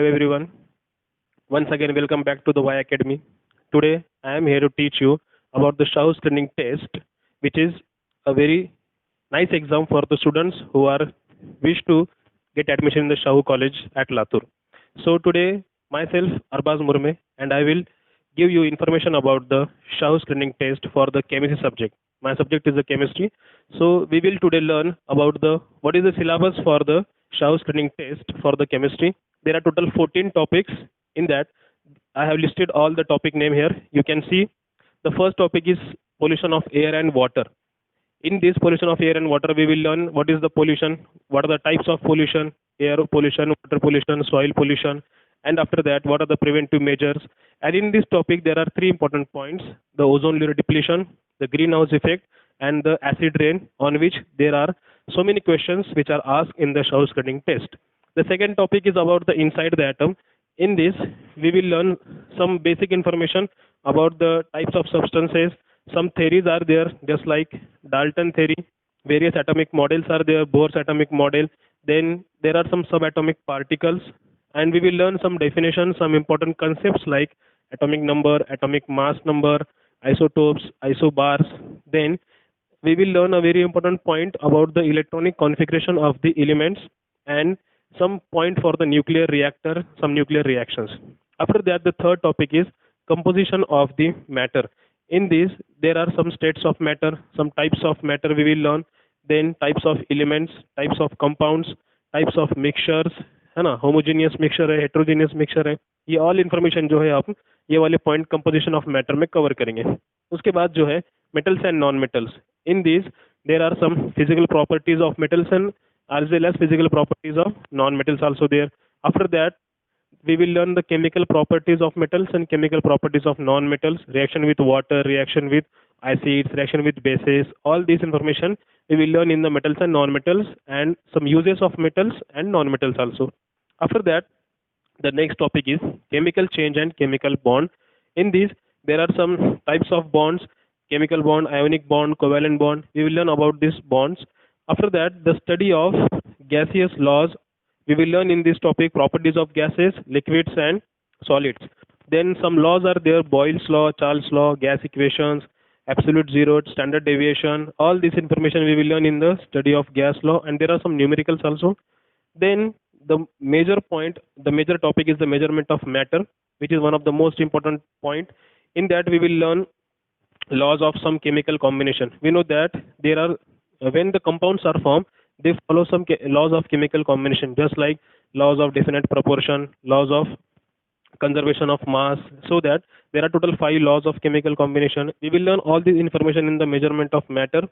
Hello everyone. Once again, welcome back to the Y Academy. Today, I am here to teach you about the Shaw screening test, which is a very nice exam for the students who are wish to get admission in the Shaw College at Latur. So today, myself Arbaz Murme, and I will give you information about the Shaw screening test for the chemistry subject. My subject is the chemistry. So we will today learn about the what is the syllabus for the Shaw screening test for the chemistry. There are total 14 topics in that. I have listed all the topic name here. You can see the first topic is pollution of air and water. In this pollution of air and water, we will learn what is the pollution, what are the types of pollution, air pollution, water pollution, soil pollution, and after that, what are the preventive measures. And in this topic, there are three important points: the ozone layer depletion, the greenhouse effect, and the acid rain, on which there are so many questions which are asked in the Shaw screening test. The second topic is about the inside the atom. In this, we will learn some basic information about the types of substances. Some theories are there, just like Dalton theory. Various atomic models are there, Bohr's atomic model. Then there are some subatomic particles, and we will learn some definitions, some important concepts like atomic number, atomic mass number, isotopes, isobars. Then we will learn a very important point about the electronic configuration of the elements and some point for the nuclear reactor, some nuclear reactions. After that, the third topic is composition of the matter. In this, there are some states of matter, some types of matter we will learn, then types of elements, types of compounds, types of mixtures, है ना, homogeneous mixture है, heterogeneous mixture है. ये all information जो है आप ये वाले point composition of matter में cover करेंगे. उसके बाद जो है metals and non metals. In these, there are some physical properties of metals and as well as physical properties of non metals also there. After that, we will learn the chemical properties of metals and chemical properties of non-metals, reaction with water, reaction with acids, reaction with bases. All this information we will learn in the metals and non-metals and some uses of metals and non-metals also. After that, the next topic is chemical change and chemical bond. In these, there are some types of bonds: chemical bond, ionic bond, covalent bond. We will learn about these bonds. After that, the study of gaseous laws. We will learn in this topic properties of gases, liquids, and solids. Then some laws are there: Boyle's law, Charles' law, gas equations, absolute zero, standard deviation. All this information we will learn in the study of gas law, and there are some numericals also. Then the major point, the major topic is the measurement of matter, which is one of the most important point. In that we will learn laws of some chemical combination. We know that there are when the compounds are formed, they follow some laws of chemical combination, just like laws of definite proportion, laws of conservation of mass. So that there are total 5 laws of chemical combination. We will learn all this information in the measurement of matter.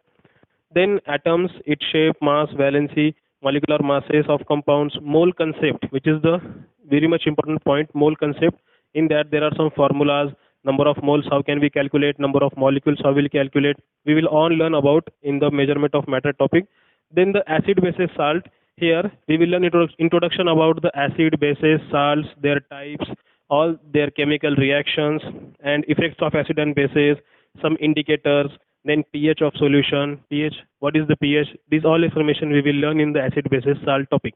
Then atoms, its shape, mass, valency, molecular masses of compounds, mole concept, which is the very much important point, mole concept. In that there are some formulas: number of moles, how can we calculate; number of molecules, how will we calculate. We will all learn about in the measurement of matter topic. Then the acid, bases, salt. Here we will learn introduction about the acid, bases, salts, their types, all their chemical reactions and effects of acid and bases, some indicators, then pH of solution, pH, what is the pH, this all information we will learn in the acid, bases, salt topic.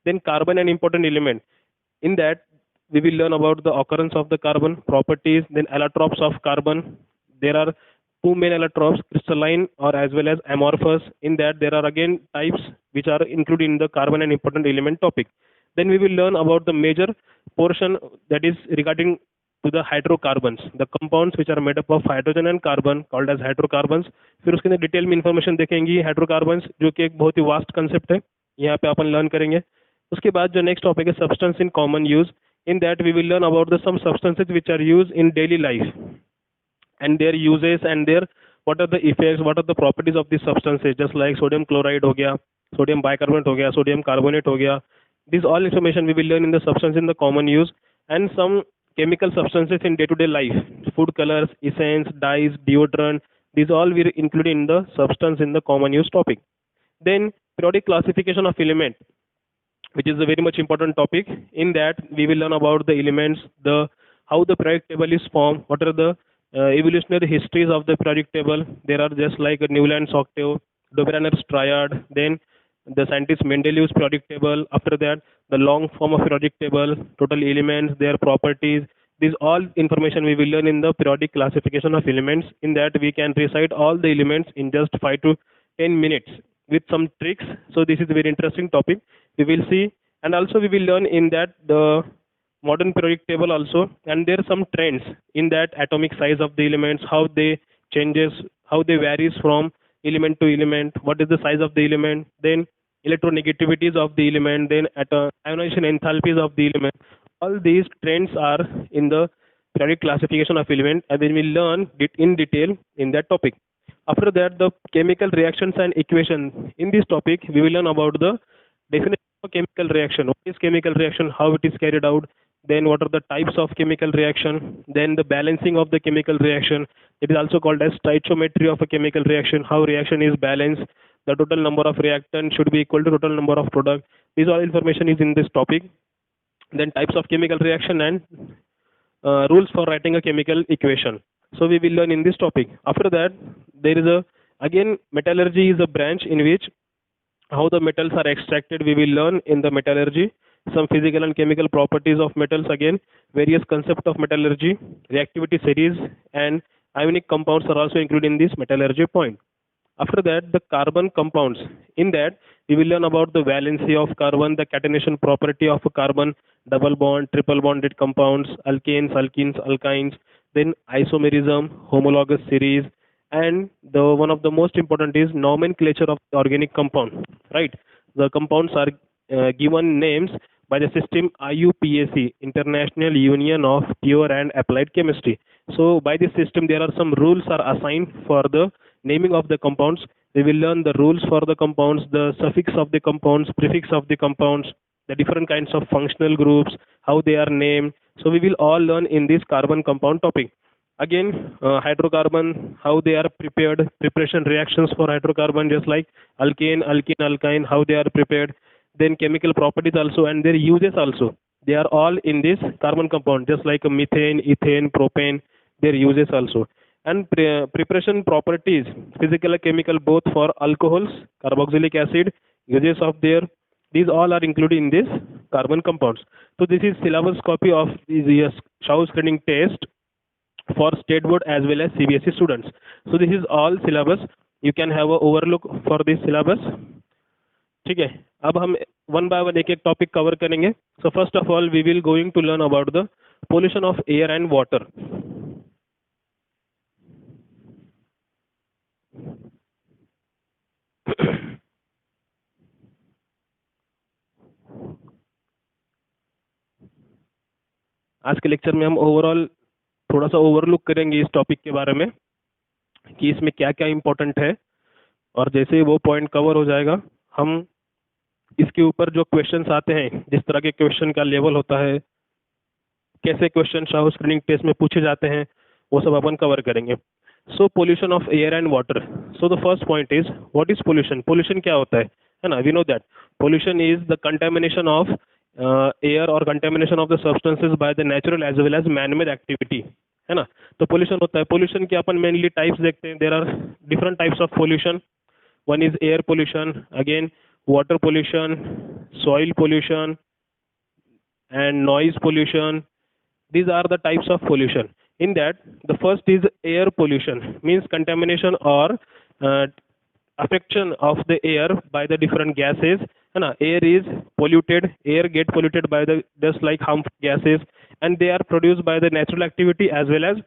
Then carbon, an important element. In that we will learn about the occurrence of the carbon, properties, then allotropes of carbon. There are two main allotropes: crystalline or as well as amorphous. In that there are again types which are included in the carbon and important element topic. Then we will learn about the major portion, that is regarding to the hydrocarbons, the compounds which are made up of hydrogen and carbon, called as hydrocarbons. फिर उसके अंदर detail में information देखेंगे hydrocarbons, जो कि एक बहुत ही vast concept है, यहाँ पे अपन लर्न करेंगे. उसके बाद जो नेक्स्ट टॉपिक है substance in common use. In that we will learn about the some substances which are used in daily life and their uses and their what are the effects, what are the properties of these substances, just like sodium chloride हो गया, sodium bicarbonate हो गया, sodium carbonate हो गया. These all information we will learn in the substance in the common use, and some chemical substances in day-to-day life, food colors, essence, dyes, deodorant. These all will include in the substance in the common use topic. Then periodic classification of element, which is a very much important topic. In that we will learn about the elements, the how the periodic table is formed, what are the evolutionary histories of the periodic table. There are just like Newland's octave, Dobrynin's triad, then the scientist Mendel used periodic table. After that, the long form of periodic table, total elements, their properties. These all information we will learn in the periodic classification of elements. In that, we can recite all the elements in just 5 to 10 minutes with some tricks. So this is a very interesting topic. We will see, and also we will learn in that the modern periodic table also, and there are some trends in that atomic size of the elements, how they changes, how they varies from element to element, what is the size of the element, then electronegativities of the element, then ionization enthalpies of the element. All these trends are in the periodic classification of element, and then we learn it in detail in that topic. After that, the chemical reactions and equations. In this topic, we will learn about the definition of chemical reaction. What is chemical reaction? How it is carried out? Then what are the types of chemical reaction? Then the balancing of the chemical reaction. It is also called as stoichiometry of a chemical reaction. How reaction is balanced? The total number of reactants should be equal to total number of product. These all information is in this topic. Then types of chemical reaction and rules for writing a chemical equation. So we will learn in this topic. After that, there is a again metallurgy is a branch in which how the metals are extracted. We will learn in the metallurgy some physical and chemical properties of metals, again various concepts of metallurgy, reactivity series, and ionic compounds are also included in this metallurgy point. After that, the carbon compounds. In that, we will learn about the valency of carbon, the catenation property of a carbon, double bond, triple bonded compounds, alkanes, alkenes, alkynes, then isomerism, homologous series, and the one of the most important is nomenclature of the organic compound. Right? The compounds are given names by the system IUPAC, International Union of Pure and Applied Chemistry. So by this system, there are some rules are assigned for the naming of the compounds. We will learn the rules for the compounds, the suffix of the compounds, prefix of the compounds, the different kinds of functional groups, how they are named. So we will all learn in this carbon compound topic. Again, hydrocarbon, how they are prepared, preparation reactions for hydrocarbon, just like alkane, alkene, alkyne, how they are prepared. Then chemical properties also and their uses also. They are all in this carbon compound, just like methane, ethane, propane, their uses also. And preparation properties, physical and chemical, both for alcohols, carboxylic acid, uses of their, these all are included in this carbon compounds. So this is syllabus copy of the Shaw screening test for state board as well as CBSE students. So this is all syllabus. You can have a overlook for this syllabus. ठीक है, अब हम one by one एक एक topic cover करेंगे. So first of all we will going to learn about the pollution of air and water. आज के lecture में हम ओवरऑल थोड़ा सा ओवरलुक करेंगे इस टॉपिक के बारे में कि इसमें क्या क्या इंपॉर्टेंट है, और जैसे ही वो पॉइंट कवर हो जाएगा हम इसके ऊपर जो क्वेश्चंस आते हैं, जिस तरह के क्वेश्चन का लेवल होता है, कैसे क्वेश्चन शाह स्क्रीनिंग टेस्ट में पूछे जाते हैं, वो सब अपन कवर करेंगे. So pollution of air and water. So the first point is what is pollution. Pollution क्या होता है ना. We know that pollution is the contamination of air और contamination of the substances by the natural as well as man made activity, है ना. तो pollution होता है. पोल्यूशन के अपन मेनली टाइप्स देखते हैं. There are different types of pollution. One is air pollution, again water pollution, soil pollution, and noise pollution. These are the types of pollution. In that, the first is air pollution, means contamination or affection of the air by the different gases. Air is polluted, air get polluted by the just like harmful gases, and they are produced by the natural activity as well as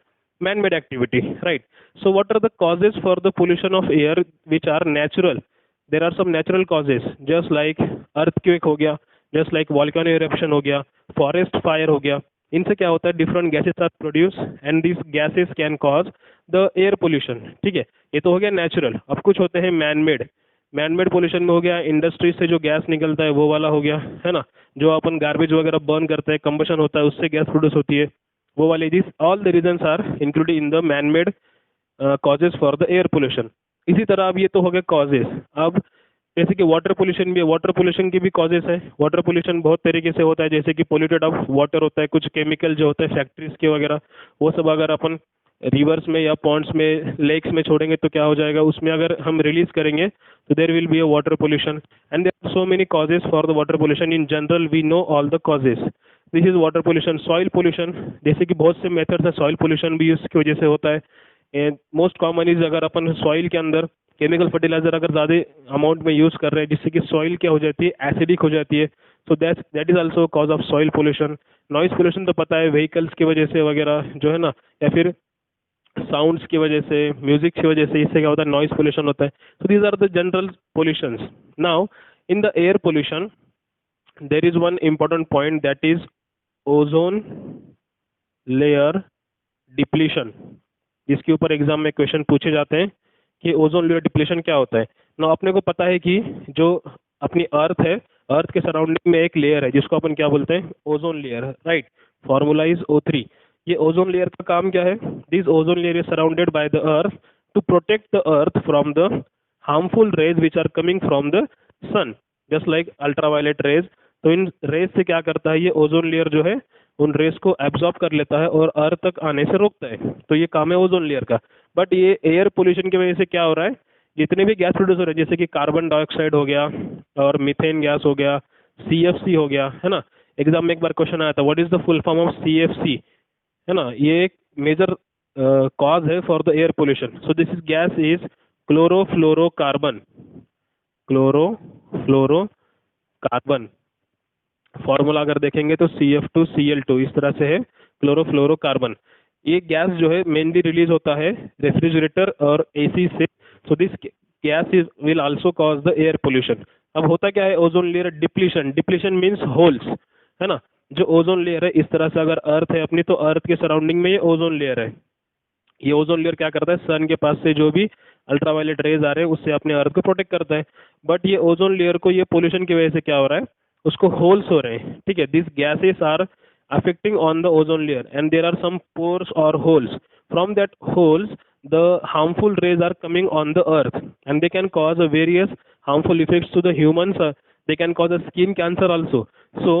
man-made activity, right? So what are the causes for the pollution of air which are natural? There are some natural causes, just like earthquake हो गया, just like volcano eruption हो गया, forest fire हो गया. इनसे क्या होता है, different gases are produced and these gases can cause the air pollution. ठीक है, ये तो हो गया natural. अब कुछ होते हैं man made. Man made pollution में हो गया इंडस्ट्री से जो गैस निकलता है वो वाला हो गया, है ना. जो अपन गार्बेज वगैरह बर्न करते हैं, कंबशन होता है, उससे गैस प्रोड्यूस होती है, वो वाले. This all the reasons are included in the man made causes for the air pollution. इसी तरह अब ये तो हो गए कॉजेज. अब जैसे कि वाटर पोल्यूशन भी है, वाटर पोल्यूशन की भी कॉजेज है. वाटर पोल्यूशन बहुत तरीके से होता है, जैसे कि पोल्यूटेड ऑफ वाटर होता है, कुछ केमिकल जो होता है फैक्ट्रीज के वगैरह, वो सब अगर अपन रिवर्स में या पॉन्ड्स में, लेक्स में छोड़ेंगे तो क्या हो जाएगा, उसमें अगर हम रिलीज करेंगे तो there will be a water pollution and there are so many causes for the water pollution. In general we know all the causes. This is water pollution. Soil pollution, जैसे कि बहुत से मेथड्स है soil pollution भी इसकी वजह से होता है। एंड मोस्ट कॉमन इज अगर अपन सॉइल के अंदर केमिकल फर्टिलाइजर अगर ज़्यादा अमाउंट में यूज़ कर रहे हैं जिससे कि सॉइल क्या हो जाती है, एसिडिक हो जाती है, so that is also cause of soil pollution. Noise pollution तो पता है व्हीकल्स की वजह से वगैरह जो है ना, या फिर साउंड्स की वजह से, म्यूजिक की वजह से, इससे क्या होता है, नॉइज पोल्यूशन होता है। So these are the general pollutions. Now in the air pollution there is one important point that is ozone layer depletion, जिसके ऊपर एग्जाम में क्वेश्चन पूछे जाते हैं कि ओजोन लेयर डिप्लीशन क्या होता है ना। अपने को पता है कि जो अपनी अर्थ है, अर्थ के सराउंडिंग में एक लेयर है जिसको अपन क्या बोलते हैं, ozone layer, right. Formula is O3। ये ओजोन लेयर का काम क्या है, this ozone layer is surrounded by the earth to protect the earth from the harmful rays which are coming from the sun, just like ultraviolet rays. तो इन raise से क्या करता है, ये ओजोन लेयर जो है उन रेस को एब्जॉर्ब कर लेता है और अर्थ तक आने से रोकता है। तो ये काम है ओजोन लेयर का। बट ये एयर पोल्यूशन की वजह से क्या हो रहा है, जितने भी गैस प्रोड्यूस हो रहे हैं जैसे कि कार्बन डाइऑक्साइड हो गया और मीथेन गैस हो गया, CFC हो गया, है ना। एग्जाम में एक बार क्वेश्चन आया था, what is the full form of CFC, है ना। ये एक मेजर कॉज है for the air pollution. So this is gas is chlorofluorocarbon, chlorofluorocarbon. Formula अगर देखेंगे तो CF2Cl2 इस तरह से है, क्लोरोफ्लोरोकार्बन। ये गैस जो है मेनली रिलीज होता है रेफ्रिजरेटर और AC से। So this gas is will also cause the air pollution. अब होता क्या है, ozone layer depletion, depletion means holes, है ना। जो ओजोन लेयर है, इस तरह से अगर अर्थ है अपनी, तो अर्थ के सराउंडिंग में ये ओजोन लेयर है। ये ओजोन लेयर क्या करता है, सन के पास से जो भी अल्ट्रावायलेट रेज आ रहे हैं उससे अपने अर्थ को प्रोटेक्ट करता है। बट ये ओजोन लेयर को ये पोल्यूशन की वजह से क्या हो रहा है, उसको होल्स हो रहे हैं, ठीक है। This gases are affecting on the ozone layer and there are some pores or holes. From that holes the harmful rays are coming on the earth and they can cause a various harmful effects to the humans. They can cause a skin cancer also. So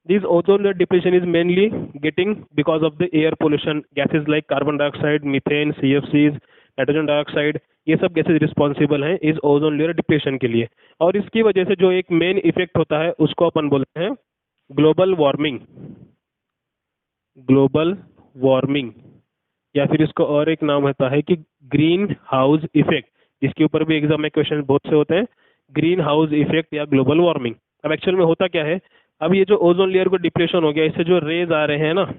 this ozone layer depletion is mainly getting because of the air pollution, gases like carbon dioxide, methane, CFCs, nitrogen dioxide, ये सब gases responsible हैं इस ozone layer depletion के लिए। और इसकी वजह से जो एक मेन इफेक्ट होता है उसको अपन बोलते हैं ग्लोबल वार्मिंग, ग्लोबल वार्मिंग, या फिर इसको और एक नाम होता है कि ग्रीन हाउस इफेक्ट, जिसके ऊपर भी एग्जाम में क्वेश्चन बहुत से होते हैं, ग्रीन हाउस इफेक्ट या ग्लोबल वार्मिंग। अब एक्चुअल में होता क्या है, अब ये जो ओजोन लेयर को डिप्लेशन हो गया, इससे जो रेज आ रहे हैं ना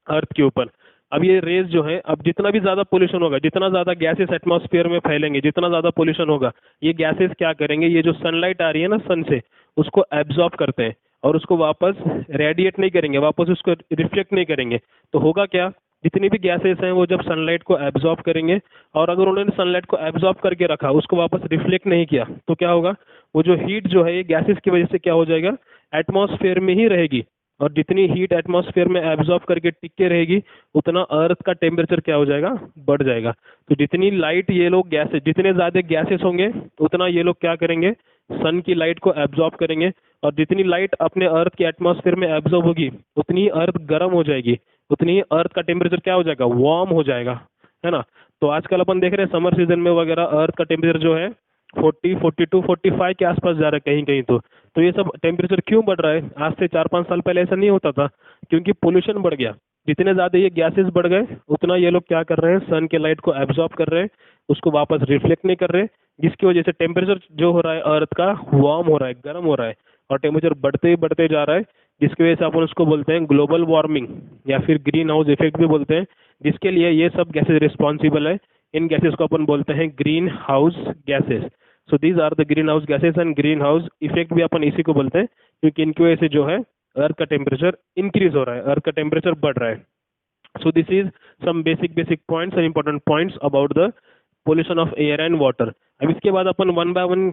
अर्थ के ऊपर, अब ये रेज जो है, अब जितना भी ज्यादा पोल्यूशन होगा, जितना ज्यादा गैसेस एटमॉस्फेयर में फैलेंगे, जितना ज्यादा पोल्यूशन होगा, ये गैसेस क्या करेंगे, ये जो सनलाइट आ रही है ना सन से, उसको एब्जॉर्ब करते हैं और उसको वापस रेडिएट नहीं करेंगे, वापस उसको रिफ्लेक्ट नहीं करेंगे। तो होगा क्या, जितनी भी गैसेस हैं वो जब सनलाइट को एब्जॉर्ब करेंगे, और अगर उन्होंने सनलाइट को एब्जॉर्ब करके रखा, उसको वापस रिफ्लेक्ट नहीं किया, तो क्या होगा, वो जो हीट जो है ये गैसेस की वजह से क्या हो जाएगा, एटमॉस्फेयर में ही रहेगी। और जितनी हीट एटमॉस्फेयर में एब्जॉर्ब करके टिक के रहेगी, उतना अर्थ का टेम्परेचर क्या हो जाएगा, बढ़ जाएगा। तो जितनी लाइट ये लोग गैसेस, जितने ज़्यादा गैसेस होंगे उतना ये लोग क्या करेंगे, सन की लाइट को एब्जॉर्ब करेंगे, और जितनी लाइट अपने अर्थ के एटमॉस्फेयर में एब्जॉर्ब होगी उतनी अर्थ गर्म हो जाएगी, उतनी ही अर्थ का टेम्परेचर क्या हो जाएगा, वार्म हो जाएगा, है ना। तो आजकल अपन देख रहे हैं समर सीजन में वगैरह अर्थ का टेम्परेचर जो है 40, 42, 45 के आसपास जा रहा है कहीं कहीं। तो ये सब टेम्परेचर क्यों बढ़ रहा है, आज से 4-5 साल पहले ऐसा नहीं होता था, क्योंकि पोल्यूशन बढ़ गया। जितने ज़्यादा ये गैसेस बढ़ गए उतना ये लोग क्या कर रहे हैं, सन के लाइट को एब्जॉर्ब कर रहे हैं, उसको वापस रिफ्लेक्ट नहीं कर रहे, जिसकी वजह से टेम्परेचर जो हो रहा है अर्थ का वार्म हो रहा है, गर्म हो रहा है, और टेम्परेचर बढ़ते ही बढ़ते जा रहा है, जिसकी वजह से अपन उसको बोलते हैं ग्लोबल वार्मिंग या फिर ग्रीन हाउस इफेक्ट भी बोलते हैं, जिसके लिए ये सब गैसेज रिस्पॉन्सिबल है। इन गैसेस को अपन बोलते हैं green house gases. So these are the green house gases and green house effect भी अपन इसी को बोलते हैं, क्योंकि इनकी वजह से जो है अर्थ का टेम्परेचर इंक्रीज हो रहा है, अर्थ का टेम्परेचर बढ़ रहा है। So this is some basic points and important points about the pollution of air and water. अब इसके बाद अपन वन बाय वन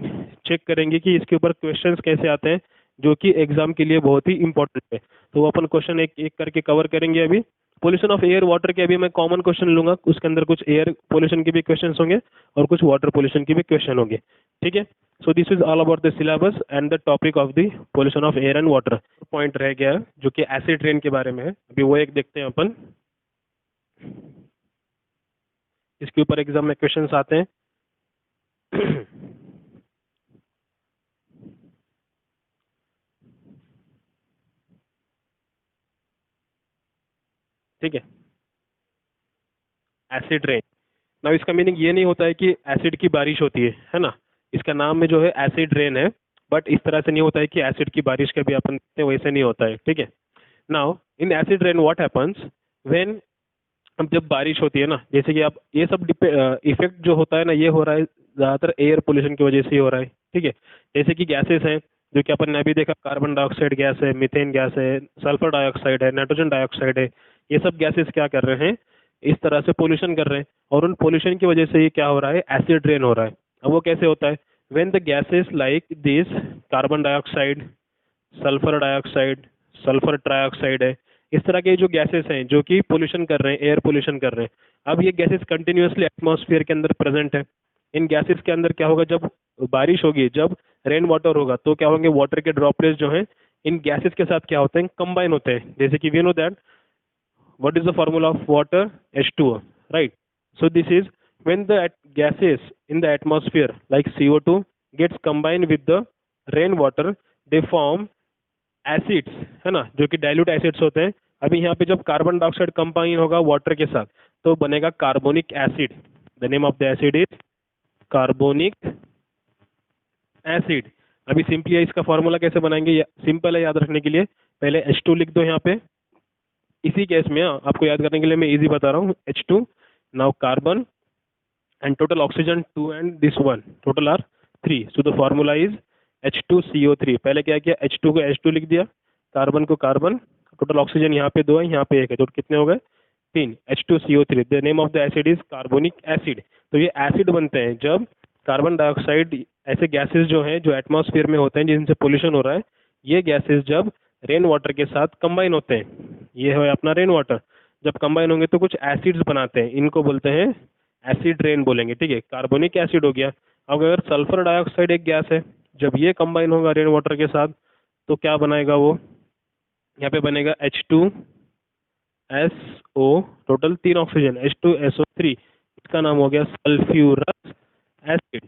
चेक करेंगे कि इसके ऊपर क्वेश्चंस कैसे आते हैं, जो कि एग्जाम के लिए बहुत ही इंपॉर्टेंट है। तो वो अपन क्वेश्चन एक एक करके कवर करेंगे। अभी पोल्यूशन ऑफ एयर वाटर के अभी मैं कॉमन क्वेश्चन लूंगा, उसके अंदर कुछ एयर पोल्यूशन के भी क्वेश्चन होंगे और कुछ वाटर पोल्यूशन के भी क्वेश्चन होंगे, ठीक है। So this is all about the syllabus and the topic of the pollution of air and water. Point रह गया है जो कि एसिड रेन के बारे में है, अभी वो एक देखते हैं अपन। इसके ऊपर एग्जाम में क्वेश्चंस आते हैं। ठीक है, एसिड रेन। ना इसका मीनिंग ये नहीं होता है कि एसिड की बारिश होती है ना। इसका नाम में जो है एसिड रेन है, बट इस तरह से नहीं होता है कि एसिड की बारिश का भी अपन देखते हैं, वैसे नहीं होता है। ठीक है, now in acid rain what happens when, अब जब बारिश होती है ना, जैसे कि आप ये सब इफेक्ट जो होता है ना, ये हो रहा है ज़्यादातर एयर पोल्यूशन की वजह से ही हो रहा है। ठीक है, जैसे कि गैसेस हैं जो कि अपन ने अभी देखा, कार्बन डाइऑक्साइड गैस है, मीथेन गैस है, सल्फर डाइऑक्साइड है, नाइट्रोजन डाइऑक्साइड है। ये सब गैसेस क्या कर रहे हैं, इस तरह से पोल्यूशन कर रहे हैं, और उन पोल्यूशन की वजह से ये क्या हो रहा है, एसिड रेन हो रहा है। अब वो कैसे होता है, when the gases like this carbon dioxide, sulphur dioxide, sulphur trioxide है, इस तरह के जो गैसेस हैं जो कि पोल्यूशन कर रहे हैं, एयर पोल्यूशन कर रहे हैं, अब ये गैसेस कंटिन्यूअसली एटमॉस्फेयर के अंदर प्रेजेंट है। इन गैसेस के अंदर क्या होगा, जब बारिश होगी, जब रेन वाटर होगा, तो क्या होंगे, वाटर के ड्रॉपलेट्स जो हैं इन गैसेस के साथ क्या होते हैं, कंबाइन होते हैं। जैसे कि we know that what is the formula of water, H2O, right? So this is when the gases in the atmosphere like CO2 gets combined with the rain water, they form acids, है ना, जो कि dilute acids होते हैं। अभी यहाँ पे जब कार्बन डाइऑक्साइड कंबाइन होगा वाटर के साथ, तो बनेगा carbonic acid. The name of the acid is carbonic acid. अभी सिंपली इसका फॉर्मूला कैसे बनाएंगे, सिंपल है याद रखने के लिए, पहले H2 लिख दो यहाँ पे। इसी केस में आपको याद करने के लिए मैं इजी बता रहा हूँ, H2, now carbon and total oxygen 2 and this one total are 3, so the formula is H2CO3। पहले क्या किया, H2 को H2 लिख दिया, कार्बन को कार्बन, टोटल ऑक्सीजन यहाँ पे 2 है, यहाँ पे 1 है, तो कितने हो गए, 3, H2CO3। The name of the acid is carbonic acid. तो ये एसिड बनते हैं जब कार्बन डाइऑक्साइड, ऐसे गैसेस जो हैं जो एटमॉस्फेयर में होते हैं जिनसे पोल्यूशन हो रहा है, ये गैसेस जब रेन वाटर के साथ कंबाइन होते हैं, ये है अपना रेन वाटर, जब कंबाइन होंगे तो कुछ एसिड्स बनाते हैं, इनको बोलते हैं एसिड रेन बोलेंगे। ठीक है, कार्बोनिक एसिड हो गया। अब अगर सल्फर डाइऑक्साइड एक गैस है, जब ये कंबाइन होगा रेन वाटर के साथ, तो क्या बनाएगा वो, यहाँ पे बनेगा H2SO, टोटल 3 ऑक्सीजन, H2SO3, इसका नाम हो गया सल्फ्यूरस एसिड,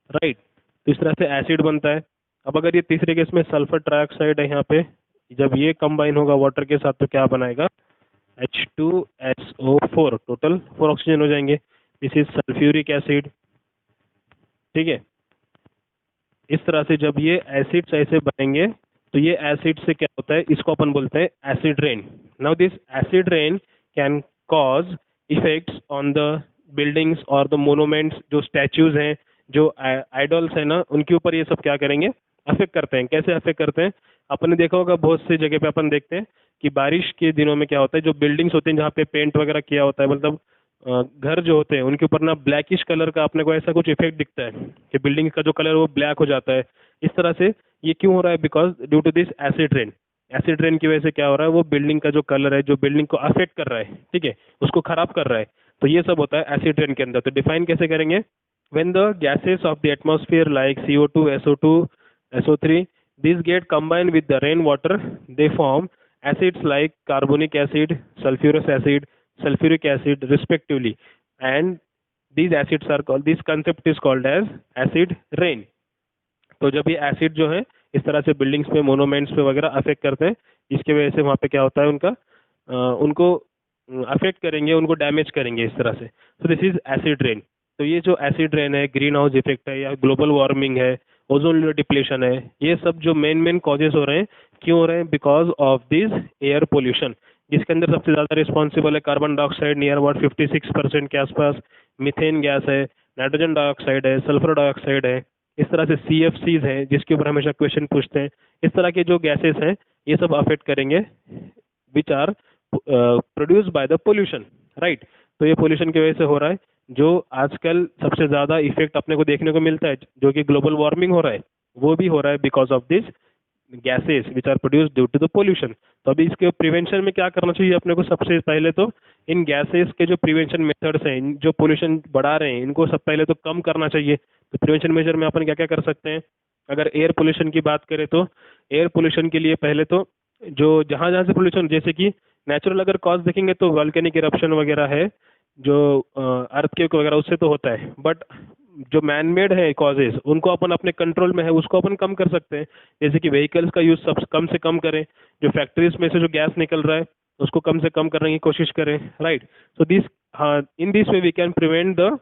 राइट। तो इस तरह से एसिड बनता है। अब अगर ये तीसरे केस में सल्फर ट्राइऑक्साइड है यहाँ पे, जब ये कंबाइन होगा वाटर के साथ, तो क्या बनाएगा, H2SO4, टोटल 4 ऑक्सीजन हो जाएंगे, दिस इज सल्फ्यूरिक एसिड। ठीक है, इस तरह से जब ये एसिड्स ऐसे बनेंगे, तो ये एसिड से क्या होता है, इसको अपन बोलते हैं acid rain. Now this acid rain can cause effects on the buildings और द मोनूमेंट्स, जो स्टैच्यूज हैं, जो आइडल्स हैं ना, उनके ऊपर ये सब क्या करेंगे, अफेक्ट करते हैं। कैसे अफेक्ट करते हैं, अपन ने देखा होगा बहुत सी जगह पे अपन देखते हैं कि बारिश के दिनों में क्या होता है, जो बिल्डिंग्स होते हैं जहाँ पे पेंट वगैरह किया होता है, मतलब घर जो होते हैं उनके ऊपर ना ब्लैकिश कलर का अपने को ऐसा कुछ इफेक्ट दिखता है कि बिल्डिंग का जो कलर वो ब्लैक हो जाता है। इस तरह से ये क्यों हो रहा है, because due to this acid rain. Acid rain की वजह से क्या हो रहा है, वो बिल्डिंग का जो कलर है, जो बिल्डिंग को अफेक्ट कर रहा है, ठीक है, उसको खराब कर रहा है। तो ये सब होता है एसिड रेन के अंदर। तो डिफाइन कैसे करेंगे, when the gases of the atmosphere like CO2, SO2, SO3, these get combined with the rainwater, they form acids like carbonic acid, sulfurous acid, sulfuric acid respectively, and these acids are called, this concept is called as acid rain। तो जब ये acid जो है इस तरह से buildings पे, monuments पे वगैरह अफेक्ट करते हैं, इसके वजह से वहाँ पे क्या होता है, उनका उनको अफेक्ट करेंगे, उनको डैमेज करेंगे इस तरह से। तो दिस इज एसिड रेन। तो ये जो एसिड रेन है, ग्रीन हाउस इफेक्ट है, या ग्लोबल वार्मिंग है, ओजोन लेयर डिप्लेशन है, ये सब जो मेन मेन कॉजेज हो रहे हैं, क्यों हो रहे हैं, because of this air pollution, जिसके अंदर सबसे ज़्यादा रिस्पॉन्सिबल है कार्बन डाइऑक्साइड, नियर अबाउट 56% के आसपास, मीथेन गैस है, नाइट्रोजन डाइऑक्साइड है, सल्फर डाइऑक्साइड है, इस तरह से CFCs हैं जिसके ऊपर हमेशा क्वेश्चन पूछते हैं। इस तरह के जो गैसेस हैं ये सब अफेक्ट करेंगे, which are produce by the pollution, right. तो ये पोल्यूशन की वजह से हो रहा है। जो आजकल सबसे ज़्यादा इफेक्ट अपने को देखने को मिलता है, जो कि ग्लोबल वार्मिंग हो रहा है, वो भी हो रहा है because of this gases which are produce due to the pollution. तो अभी इसके प्रिवेंशन में क्या करना चाहिए अपने को, सबसे पहले तो इन गैसेस के जो प्रिवेंशन मेथड्स हैं, जो पोल्यूशन बढ़ा रहे हैं, इनको सब पहले तो कम करना चाहिए। तो प्रिवेंशन मेजर में अपन क्या क्या कर सकते हैं, अगर एयर पोल्यूशन की बात करें तो एयर पोल्यूशन के लिए पहले तो जो जहाँ जहाँ से पोल्यूशन, जैसे कि नेचुरल अगर कॉज देखेंगे तो वॉल्केनिक इरप्शन वगैरह है, जो अर्थक्वेक वगैरह उससे तो होता है, बट जो मैन मेड है कॉजेज उनको अपन अपने कंट्रोल में है उसको अपन कम कर सकते हैं। जैसे कि व्हीकल्स का यूज सब कम से कम करें, जो फैक्ट्रीज में से जो गैस निकल रहा है उसको कम से कम करने की कोशिश करें, राइट। सो दिस, हाँ, in this way we can prevent the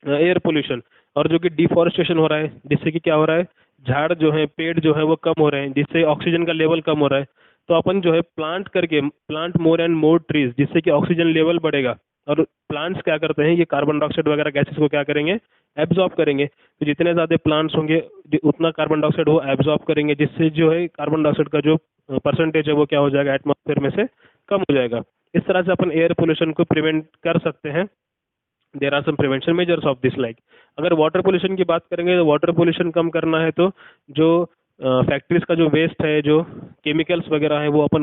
air pollution. और जो कि डिफॉरेस्टेशन हो रहा है, जिससे कि क्या हो रहा है, झाड़ जो है, पेड़ जो है वो कम हो रहे हैं, जिससे ऑक्सीजन का लेवल कम हो रहा है। तो अपन जो है प्लांट करके, plant more and more trees, जिससे कि ऑक्सीजन लेवल बढ़ेगा। और प्लांट्स क्या करते हैं, ये कार्बन डाइऑक्साइड वगैरह गैसेस को क्या करेंगे, एब्जॉर्ब करेंगे। तो जितने ज़्यादा प्लांट्स होंगे उतना कार्बन डाइऑक्साइड वो एब्जॉर्ब करेंगे, जिससे जो है कार्बन डाइऑक्साइड का जो परसेंटेज है वो क्या हो जाएगा, एटमॉस्फेयर में से कम हो जाएगा। इस तरह से अपन एयर पोल्यूशन को प्रिवेंट कर सकते हैं। There are some prevention measures of this, like अगर वाटर पोल्यूशन की बात करेंगे तो वाटर पोल्यूशन कम करना है तो जो फैक्ट्रीज का जो वेस्ट है, जो केमिकल्स वगैरह है, वो अपन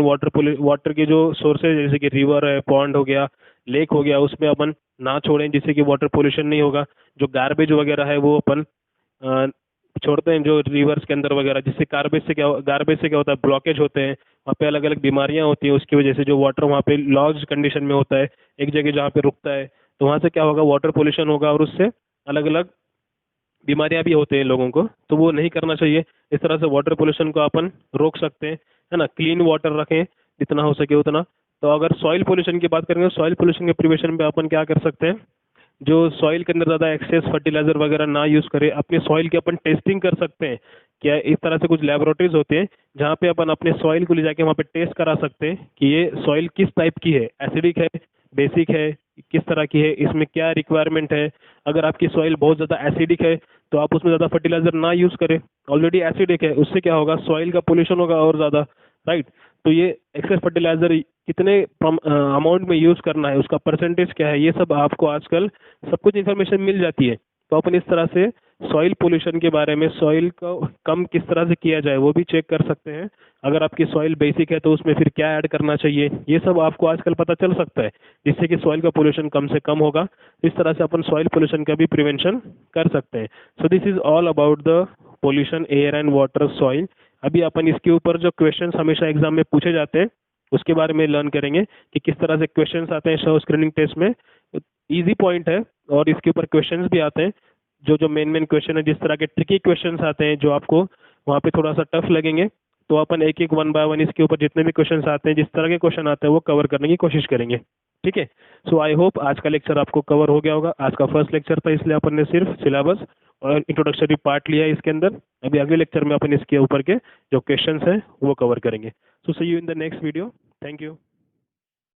वाटर के जो सोर्सेज जैसे कि रिवर है, पॉन्ड हो गया, लेक हो गया, उसमें अपन ना छोड़ें, जिससे कि वाटर पोल्यूशन नहीं होगा। जो गार्बेज वगैरह है वो अपन अ, छोड़ते हैं जो रिवर्स के अंदर वगैरह, जिससे गार्बेज से क्या होता है, ब्लॉकेज होते हैं, वहाँ पे अलग अलग बीमारियाँ होती हैं। उसकी वजह से जो वाटर वहाँ पे लॉज कंडीशन में होता है, एक जगह जहाँ पे रुकता है, तो वहाँ से क्या होगा, वाटर पोल्यूशन होगा और उससे अलग अलग बीमारियां भी होते हैं लोगों को, तो वो नहीं करना चाहिए। इस तरह से वाटर पोल्यूशन को अपन रोक सकते हैं, है ना। क्लीन वाटर रखें जितना हो सके उतना। तो अगर सॉइल पोल्यूशन की बात करेंगे, सॉइल पोल्यूशन के प्रिवेंशन पे अपन क्या कर सकते हैं, जो सॉइल के अंदर ज़्यादा एक्सेस फर्टिलाइजर वगैरह ना यूज़ करें। अपने सॉइल की अपन टेस्टिंग कर सकते हैं। क्या इस तरह से कुछ लेबोरेटरीज होते हैं जहाँ पे अपन अपने सॉइल को ले जाके वहाँ पे टेस्ट करा सकते हैं कि ये सॉइल किस टाइप की है, एसिडिक है, बेसिक है, किस तरह की है, इसमें क्या रिक्वायरमेंट है। अगर आपकी सॉइल बहुत ज़्यादा एसिडिक है तो आप उसमें ज़्यादा फर्टिलाइजर ना यूज़ करें, ऑलरेडी एसिडिक है, उससे क्या होगा, सॉइल का पोल्यूशन होगा और ज़्यादा, राइट। तो ये एक्सेस फर्टिलाइजर कितने अमाउंट में यूज़ करना है, उसका परसेंटेज क्या है, ये सब आपको आजकल सब कुछ इन्फॉर्मेशन मिल जाती है। तो अपन इस तरह से सॉइल पोल्यूशन के बारे में, सॉइल को कम किस तरह से किया जाए वो भी चेक कर सकते हैं। अगर आपकी सॉइल बेसिक है तो उसमें फिर क्या ऐड करना चाहिए, ये सब आपको आजकल पता चल सकता है, जिससे कि सॉइल का पोल्यूशन कम से कम होगा। इस तरह से अपन सॉइल पोल्यूशन का भी प्रिवेंशन कर सकते हैं। सो this is all about the pollution, air and water, soil. अभी अपन इसके ऊपर जो क्वेश्चंस हमेशा एग्जाम में पूछे जाते हैं उसके बारे में लर्न करेंगे कि किस तरह से क्वेश्चंस आते हैं शव स्क्रीनिंग टेस्ट में। इजी पॉइंट है और इसके ऊपर क्वेश्चंस भी आते हैं, जो जो मेन मेन क्वेश्चन है, जिस तरह के ट्रिकी क्वेश्चंस आते हैं जो आपको वहाँ पे थोड़ा सा टफ लगेंगे, तो अपन एक एक वन बाय वन इसके ऊपर जितने भी क्वेश्चंस आते हैं, जिस तरह के क्वेश्चन आते हैं वो कवर करने की कोशिश करेंगे, ठीक है। सो आई होप आज का लेक्चर आपको कवर हो गया होगा। आज का फर्स्ट लेक्चर था, इसलिए अपन ने सिर्फ सिलेबस और इंट्रोडक्टरी पार्ट लिया है इसके अंदर। अभी अगले लेक्चर में अपन इसके ऊपर के जो क्वेश्चंस हैं वो कवर करेंगे। So see you in the next video. Thank you.